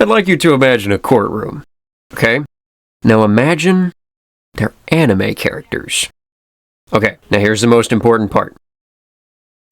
I'd like you to imagine a courtroom, okay? Now imagine they're anime characters. Okay, now here's the most important part.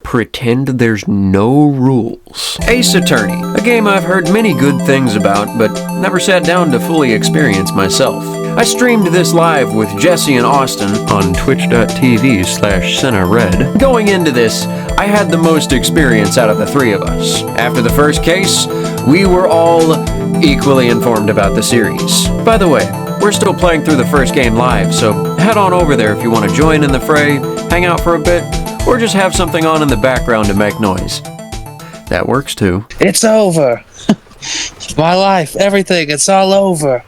Pretend there's no rules. Ace Attorney, a game I've heard many good things about, but never sat down to fully experience myself. I streamed this live with Jesse and Austin on twitch.tv/SennaRed. Going into this, I had the most experience out of the three of us. After the first case, we were all equally informed about the series. By the way, we're still playing through the first game live, so head on over there if you want to join in the fray, hang out for a bit, or just have something on in the background to make noise. That works too. It's over. My life, everything, it's all over.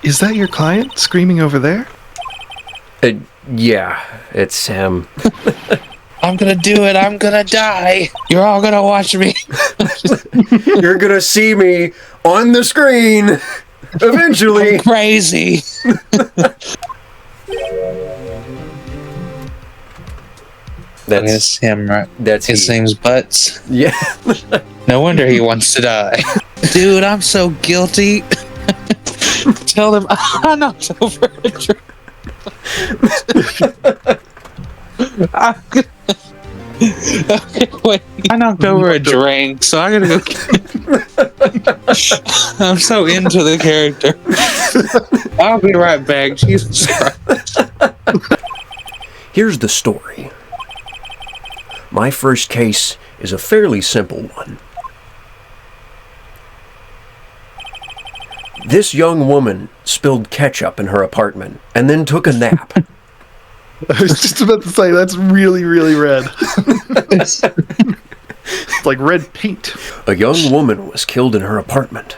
Is that your client screaming over there? Yeah, it's him. I'm gonna do it, I'm gonna die. You're all gonna watch me. You're gonna see me on the screen eventually. I'm crazy. That's him, right? That's his name's Butts. Yeah. No wonder he wants to die. Dude, I'm so guilty. Tell them I knocked over a drink. Okay, wait. I knocked over a drink, so I gotta go. I'm so into the character. I'll be right back. Jesus Christ. Here's the story. My first case is a fairly simple one. This young woman spilled ketchup in her apartment and then took a nap. I was just about to say, that's really, really red. It's like red paint. A young woman was killed in her apartment.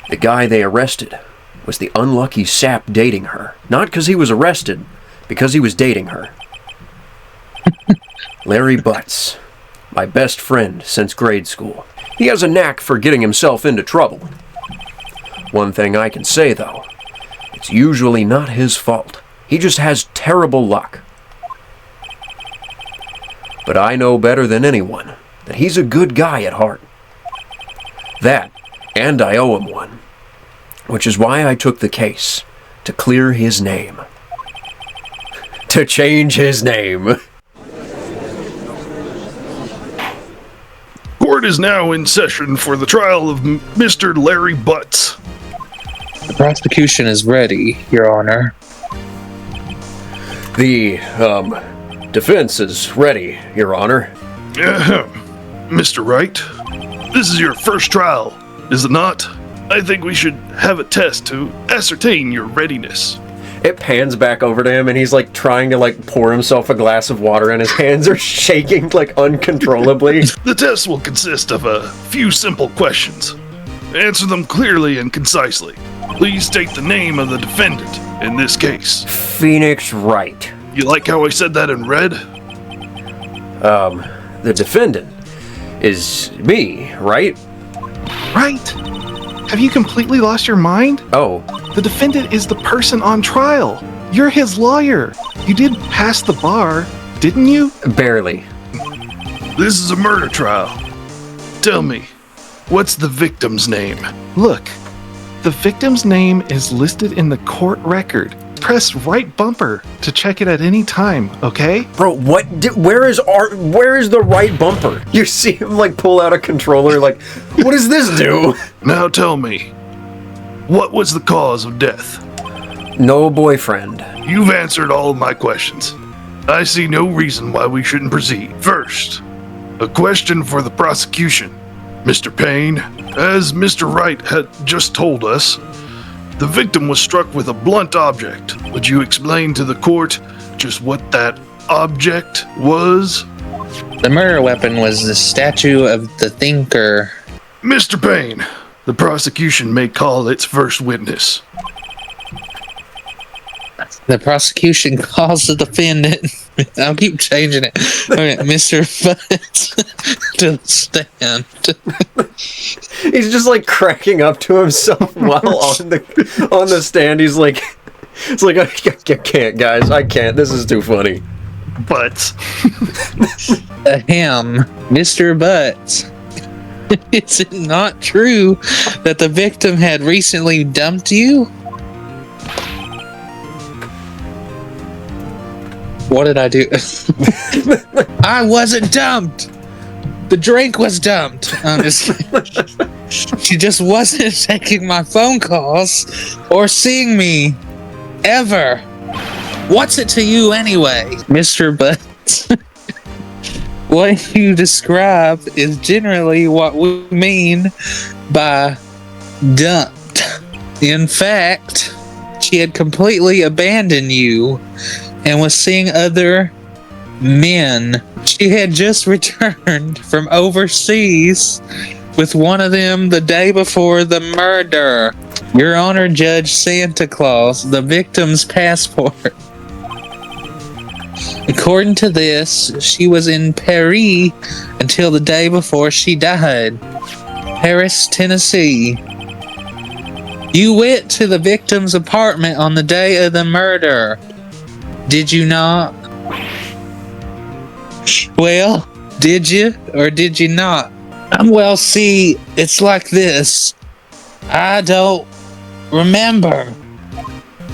The guy they arrested was the unlucky sap dating her. Not because he was arrested, because he was dating her. Larry Butts, my best friend since grade school. He has a knack for getting himself into trouble. One thing I can say, though, it's usually not his fault. He just has terrible luck. But I know better than anyone that he's a good guy at heart. That, and I owe him one. Which is why I took the case, to clear his name. To change his name. Court is now in session for the trial of Mr. Larry Butts. The prosecution is ready, Your Honor. The, defense is ready, Your Honor. Mr. Wright, this is your first trial, is it not? I think we should have a test to ascertain your readiness. It pans back over to him and he's like trying to like pour himself a glass of water and his hands are shaking like uncontrollably. The test will consist of a few simple questions. Answer them clearly and concisely. Please state the name of the defendant in this case. Phoenix Wright. You like how I said that in red? The defendant is me, right? Right. Have you completely lost your mind? Oh. The defendant is the person on trial. You're his lawyer. You did pass the bar, didn't you? Barely. This is a murder trial. Tell me, what's the victim's name? Look, the victim's name is listed in the court record. Press right bumper to check it at any time, okay? Bro, what? Where is the right bumper? You see him like pull out a controller like, what does this do? Now tell me, what was the cause of death? No boyfriend. You've answered all of my questions. I see no reason why we shouldn't proceed. First, a question for the prosecution. Mr. Payne, as Mr. Wright had just told us, the victim was struck with a blunt object. Would you explain to the court just what that object was? The murder weapon was the statue of the thinker. Mr. Payne, the prosecution may call its first witness. The prosecution calls the defendant. I'll keep changing it. Okay, Mr. Butts to the stand. He's just like cracking up to himself while on the stand. He's like, it's like I can't, guys. I can't. This is too funny. Butts. Him, Mr. Butts. Is it not true that the victim had recently dumped you? What did I do? I wasn't dumped. The drink was dumped. Honestly, she just wasn't taking my phone calls or seeing me ever. What's it to you anyway, Mr. Butts? What you describe is generally what we mean by dumped. In fact, she had completely abandoned you and was seeing other men. She had just returned from overseas with one of them the day before the murder. Your Honor, Judge Santa Claus, the victim's passport. According to this, she was in Paris until the day before she died. Paris, Tennessee. You went to the victim's apartment on the day of the murder. Did you not? Well, did you or did you not? Well, see, it's like this. I don't remember.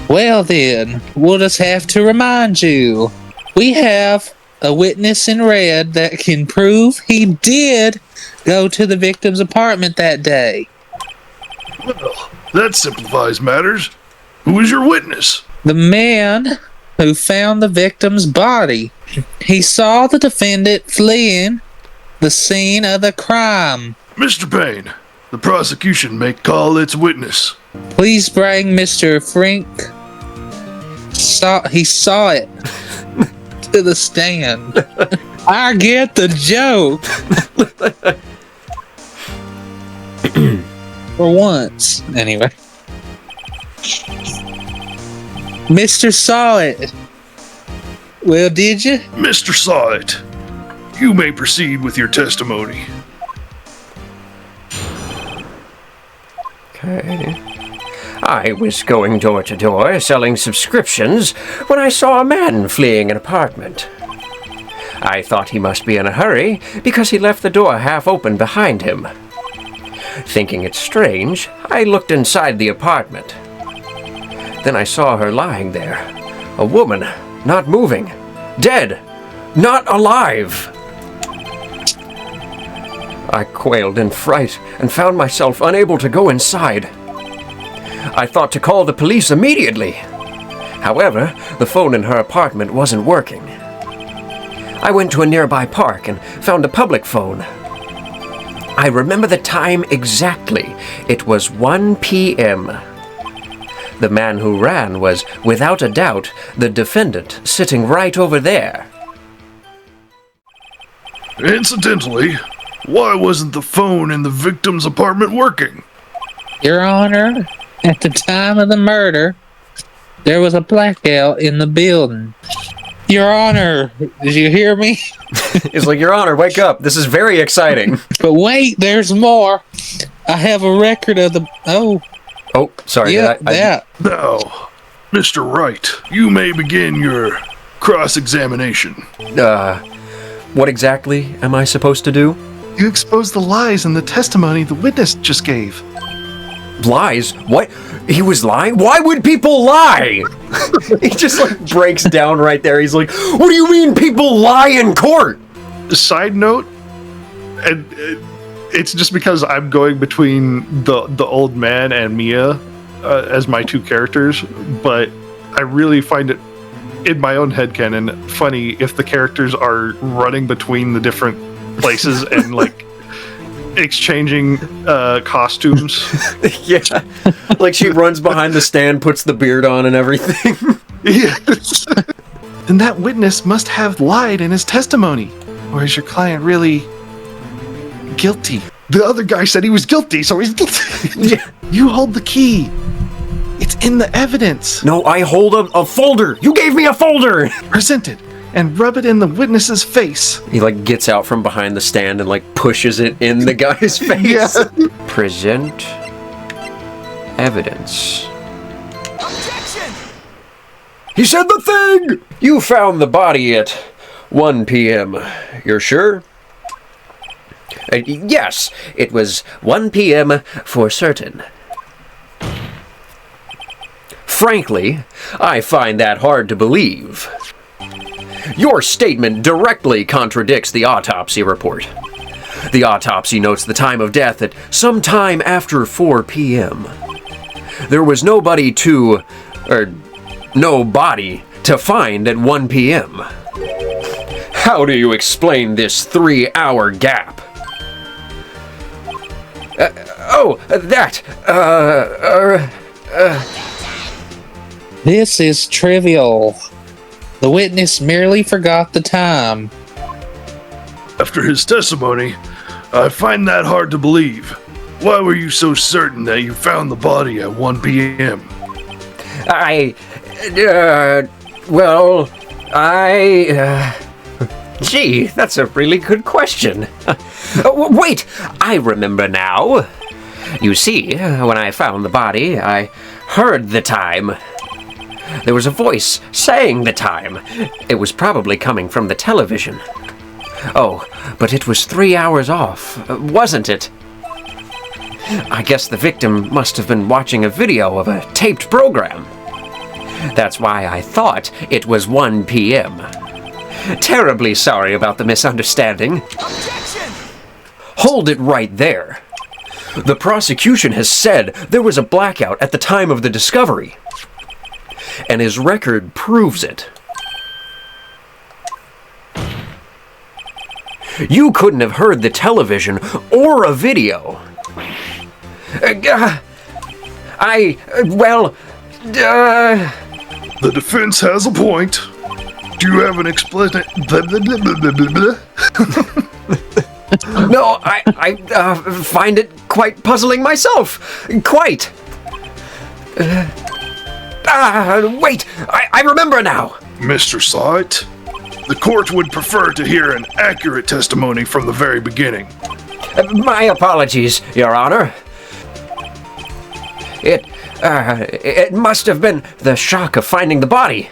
Well then, we'll just have to remind you. We have a witness in red that can prove he did go to the victim's apartment that day. Well, that simplifies matters. Who is your witness? The man who found the victim's body. He saw the defendant fleeing the scene of the crime. Mr. Payne, the prosecution may call its witness. Please bring Mr. Frank. He saw it to the stand. I get the joke. For once, anyway. Mr. Saw it. Well, did you? Mr. Saw it. You may proceed with your testimony. Okay. I was going door to door selling subscriptions when I saw a man fleeing an apartment. I thought he must be in a hurry because he left the door half open behind him. Thinking it strange, I looked inside the apartment. Then I saw her lying there, a woman, not moving, dead, not alive. I quailed in fright and found myself unable to go inside. I thought to call the police immediately. However, the phone in her apartment wasn't working. I went to a nearby park and found a public phone. I remember the time exactly. It was 1 p.m. The man who ran was, without a doubt, the defendant sitting right over there. Incidentally, why wasn't the phone in the victim's apartment working? Your Honor, at the time of the murder, there was a blackout in the building. Your Honor, did you hear me? It's like, Your Honor, wake up. This is very exciting. But wait, there's more. I have a record of the... Oh, sorry. Yeah, that. Now, Mr. Wright, you may begin your cross-examination. What exactly am I supposed to do? You exposed the lies in the testimony the witness just gave. Lies? What? He was lying? Why would people lie? He just breaks down right there. He's like, what do you mean people lie in court? Side note, and it's just because I'm going between the old man and Mia as my two characters, but I really find it, in my own headcanon, funny if the characters are running between the different places and exchanging costumes. Yeah. Like she runs behind the stand, puts the beard on and everything. Yes. Then that witness must have lied in his testimony. Or is your client really guilty? The other guy said he was guilty, so he's guilty. Yeah. You hold the key. It's in the evidence. No, I hold a folder. You gave me a folder. Present it and rub it in the witness's face. He gets out from behind the stand and pushes it in the guy's face. Yeah. Present evidence. Objection! He said the thing! You found the body at 1 p.m. You're sure? Yes, it was 1 p.m. for certain. Frankly, I find that hard to believe. Your statement directly contradicts the autopsy report. The autopsy notes the time of death at some time after 4 p.m. There was no body to find at 1 p.m. How do you explain this 3-hour gap? This is trivial. The witness merely forgot the time. After his testimony, I find that hard to believe. Why were you so certain that you found the body at 1 p.m.? Gee, that's a really good question. Wait, I remember now. You see, when I found the body, I heard the time. There was a voice saying the time. It was probably coming from the television. Oh, but it was 3 hours off, wasn't it? I guess the victim must have been watching a video of a taped program. That's why I thought it was 1 p.m. Terribly sorry about the misunderstanding. Objection! Hold it right there. The prosecution has said there was a blackout at the time of the discovery. And his record proves it. You couldn't have heard the television or a video. The defense has a point. Do you have an explanation? No, I find it quite puzzling myself. Quite. Wait, I remember now. Mr. Sight, the court would prefer to hear an accurate testimony from the very beginning. My apologies, Your Honor. It must have been the shock of finding the body.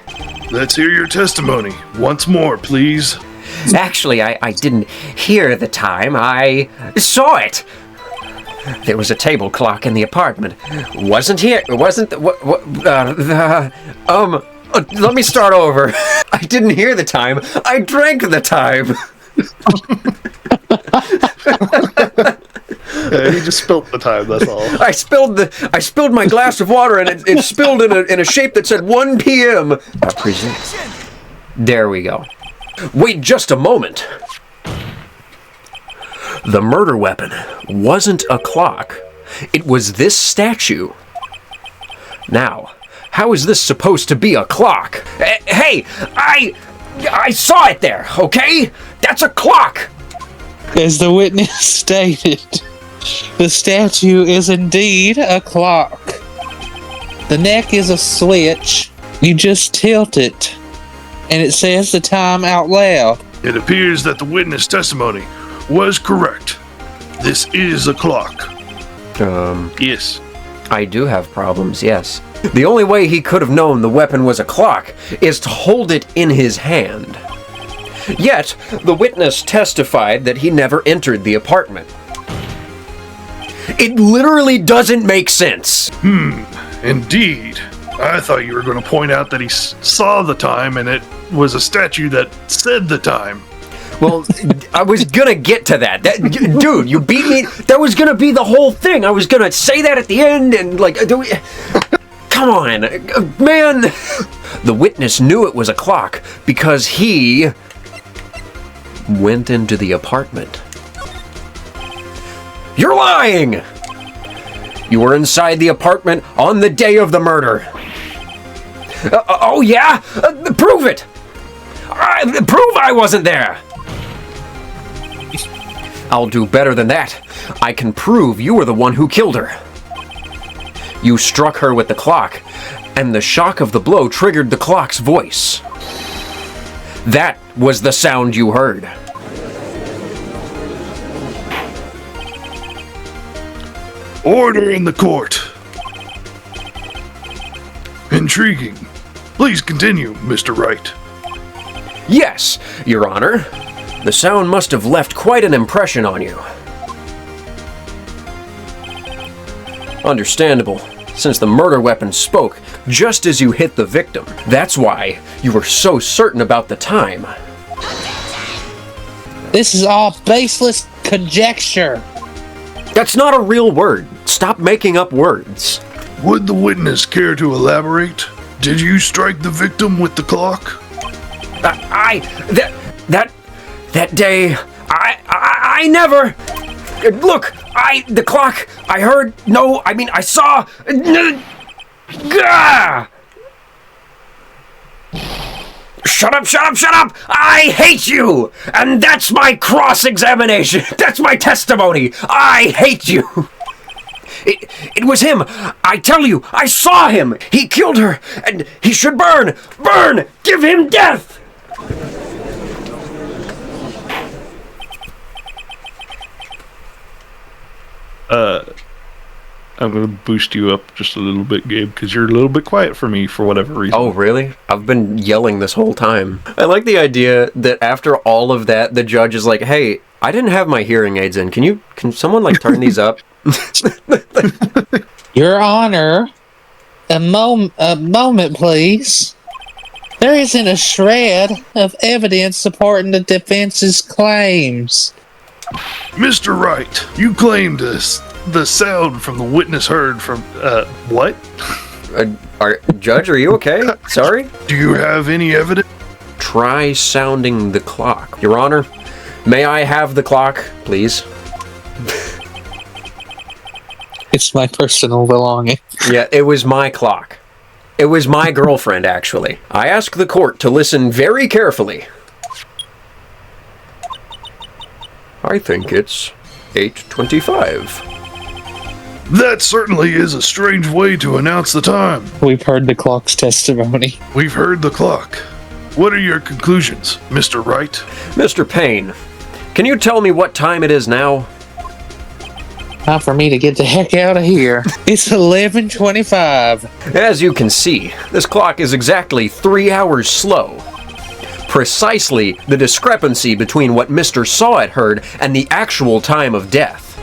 Let's hear your testimony once more, please. Actually, I didn't hear the time. I saw it. There was a table clock in the apartment. Let me start over. I didn't hear the time. I drank the time. Yeah, he just spilt the time, that's all. I spilled my glass of water and it spilled in a shape that said 1 p.m. I presume. There we go. Wait just a moment. The murder weapon wasn't a clock. It was this statue. Now, how is this supposed to be a clock? Hey, I saw it there, okay? That's a clock! As the witness stated, the statue is indeed a clock. The neck is a switch. You just tilt it, and it says the time out loud. It appears that the witness testimony was correct. This is a clock. Yes. I do have problems, yes. The only way he could have known the weapon was a clock is to hold it in his hand. Yet, the witness testified that he never entered the apartment. It literally doesn't make sense. Indeed. I thought you were going to point out that he saw the time and it was a statue that said the time. Well, I was gonna get to that. Dude, you beat me. That was gonna be the whole thing. I was gonna say that at the end and come on, man. The witness knew it was a clock because he went into the apartment. You're lying! You were inside the apartment on the day of the murder. Oh yeah? Prove it! Prove I wasn't there! I'll do better than that. I can prove you were the one who killed her. You struck her with the clock, and the shock of the blow triggered the clock's voice. That was the sound you heard. Order in the court. Intriguing. Please continue, Mr. Wright. Yes, Your Honor. The sound must have left quite an impression on you. Understandable, since the murder weapon spoke just as you hit the victim. That's why you were so certain about the time. This is all baseless conjecture. That's not a real word. Stop making up words. Would the witness care to elaborate? Did you strike the victim with the clock? That day, I never. Look, the clock. I heard. No, I mean I saw. Gah! Shut up! I hate you! And that's my cross-examination! That's my testimony! I hate you! It was him! I tell you, I saw him! He killed her, and he should burn! Burn! Give him death! I'm going to boost you up just a little bit, Gabe, because you're a little bit quiet for me for whatever reason. Oh, really? I've been yelling this whole time. I like the idea that after all of that, the judge is like, hey, I didn't have my hearing aids in. Can someone, like, turn these up? Your Honor, a moment, please. There isn't a shred of evidence supporting the defense's claims. Mr. Wright, you claimed this. The sound from the witness heard from, what? Judge, are you okay? Sorry? Do you have any evidence? Try sounding the clock. Your Honor, may I have the clock, please? It's my personal belonging. Yeah, it was my clock. It was my girlfriend, actually. I ask the court to listen very carefully. I think it's 8:25. That certainly is a strange way to announce the time. We've heard the clock's testimony. We've heard the clock. What are your conclusions, Mr. Wright? Mr. Payne, can you tell me what time it is now? Time for me to get the heck out of here. It's 11:25. As you can see, this clock is exactly 3 hours slow. Precisely the discrepancy between what Mr. Sawit heard and the actual time of death.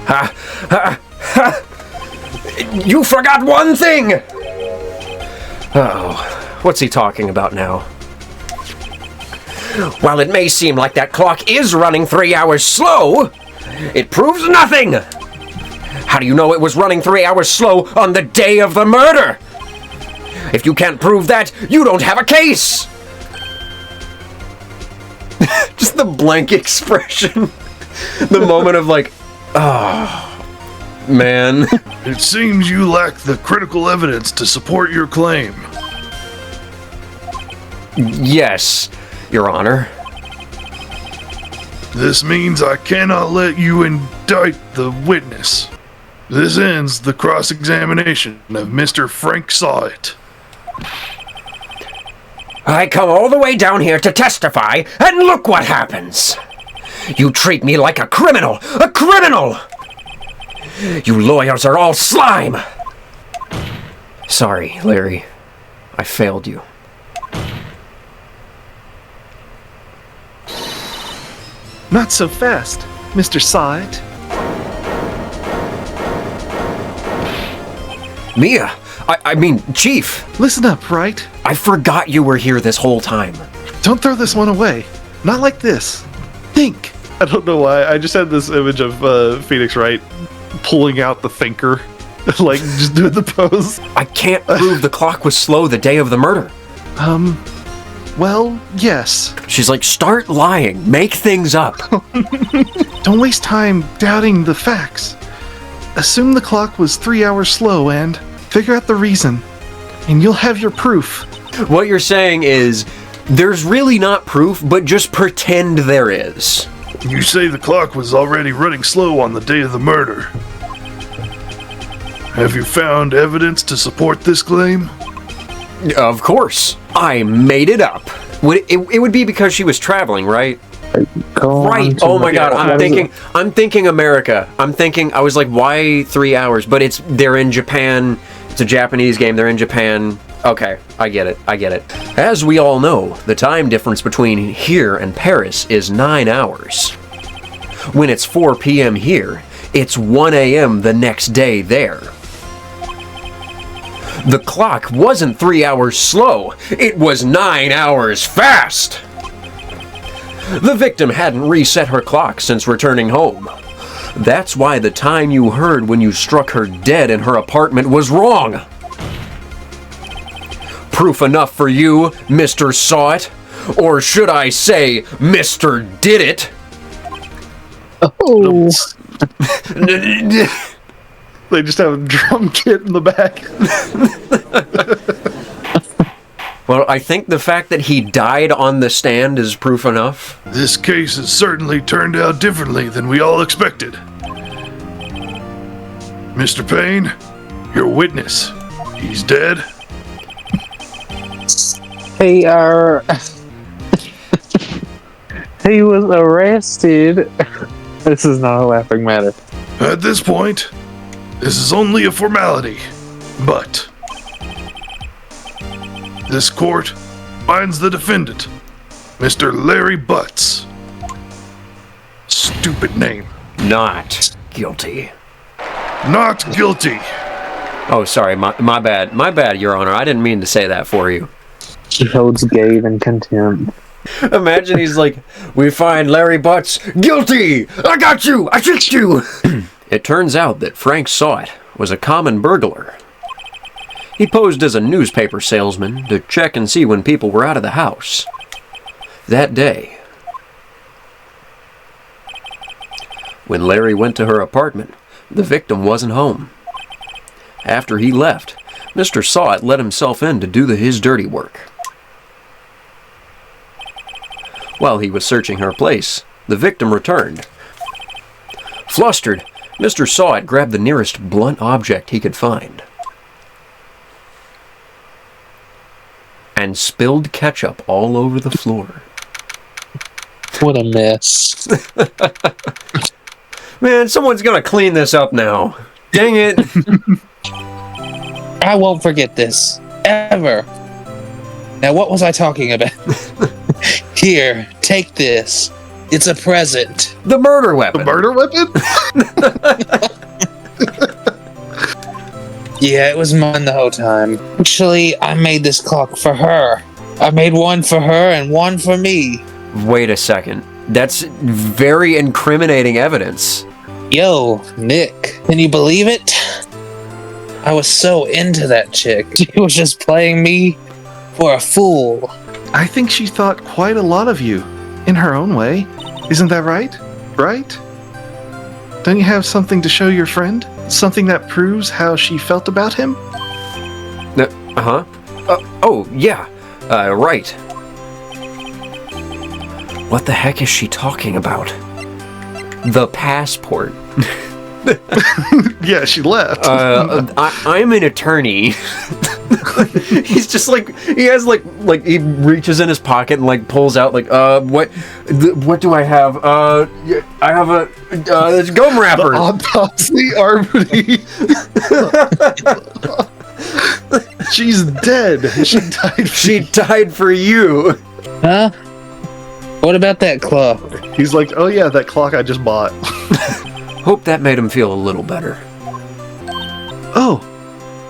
You forgot one thing! Oh, what's he talking about now? While it may seem like that clock is running 3 hours slow, it proves nothing! How do you know it was running 3 hours slow on the day of the murder? If you can't prove that, you don't have a case! Just the blank expression. The moment of like, oh, man. It seems you lack the critical evidence to support your claim. Yes, Your Honor. This means I cannot let you indict the witness. This ends the cross-examination of Mr. Frank Sawit. I come all the way down here to testify, and look what happens! You treat me like a criminal! A criminal! You lawyers are all slime! Sorry, Larry. I failed you. Not so fast, Mr. Sawit. Mia! I mean, Chief! Listen up, Wright. I forgot you were here this whole time. Don't throw this one away. Not like this. Think. I don't know why. I just had this image of Phoenix Wright pulling out the thinker, like just doing the pose. I can't prove the clock was slow the day of the murder. Well, yes. She's like, start lying. Make things up. Don't waste time doubting the facts. Assume the clock was 3 hours slow and figure out the reason, and you'll have your proof. What you're saying is, there's really not proof, but just pretend there is. You say the clock was already running slow on the day of the murder. Have you found evidence to support this claim? Of course. I made it up. It would be because she was traveling, right? Right. Oh my God. I'm thinking America. I was like, why 3 hours? But they're in Japan. It's a Japanese game. They're in Japan. Okay. I get it. As we all know, the time difference between here and Paris is 9 hours. When it's 4 p.m. here, it's 1 a.m. the next day there. The clock wasn't 3 hours slow, it was 9 hours fast! The victim hadn't reset her clock since returning home. That's why the time you heard when you struck her dead in her apartment was wrong. Proof enough for you, Mr. Saw It? Or should I say, Mr. Did It? Oh. They just have a drum kit in the back. Well, I think the fact that he died on the stand is proof enough. This case has certainly turned out differently than we all expected. Mr. Payne, your witness. He's dead. He he was arrested. This is not a laughing matter. At this point, this is only a formality, but this court finds the defendant, Mr. Larry Butts. Stupid name. Not guilty. Not guilty. Oh, sorry, my bad. My bad, Your Honor. I didn't mean to say that for you. He holds Gabe in contempt. Imagine he's like, we find Larry Butts guilty! I got you! I tricked you! It turns out that Frank Saw It was a common burglar. He posed as a newspaper salesman to check and see when people were out of the house. That day, when Larry went to her apartment, the victim wasn't home. After he left, Mr. Saw It let himself in to do his dirty work. While he was searching her place, the victim returned. Flustered, Mr. Saw It grabbed the nearest blunt object he could find and spilled ketchup all over the floor. What a mess. Man, someone's gonna clean this up now. Dang it. I won't forget this. Ever. Now, what was I talking about? Here, take this. It's a present. The murder weapon. The murder weapon? Yeah, it was mine the whole time. Actually, I made this clock for her. I made one for her and one for me. Wait a second. That's very incriminating evidence. Yo, Nick, can you believe it? I was so into that chick. She was just playing me for a fool. I think she thought quite a lot of you, in her own way. Isn't that right? Right? Don't you have something to show your friend? Something that proves how she felt about him? Uh-huh. Oh, yeah. Right. What the heck is she talking about? The passport. Yeah, she left. I'm an attorny. He's just like, he has like he reaches in his pocket and like pulls out like, what do I have? I have a gum wrapper. The autopsy armory. She's dead. She died. She died for you. Huh? What about that clock? He's like, oh yeah, that clock I just bought. Hope that made him feel a little better. Oh,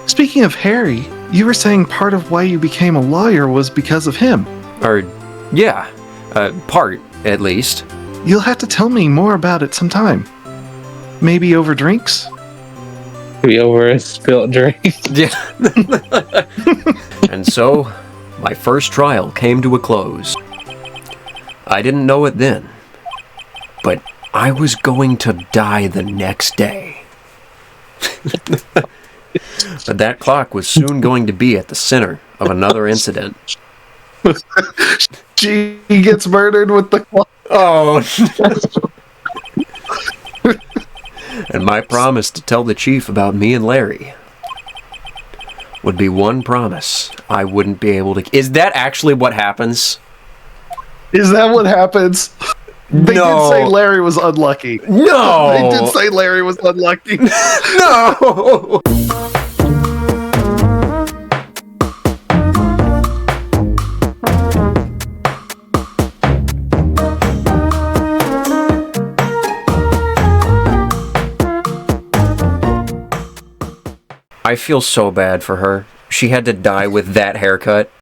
speaking of Harry, you were saying part of why you became a lawyer was because of him. Or, yeah, part, at least. You'll have to tell me more about it sometime. Maybe over drinks? We over a spilt drink. Yeah. And so, my first trial came to a close. I didn't know it then, but I was going to die the next day. But that clock was soon going to be at the center of another incident. She gets murdered with the clock. Oh. And my promise to tell the chief about me and Larry would be one promise I wouldn't be able to... Is that actually what happens? Is that what happens? They No. did say Larry was unlucky. No! They did say Larry was unlucky. No! I feel so bad for her. she had to die with that haircut.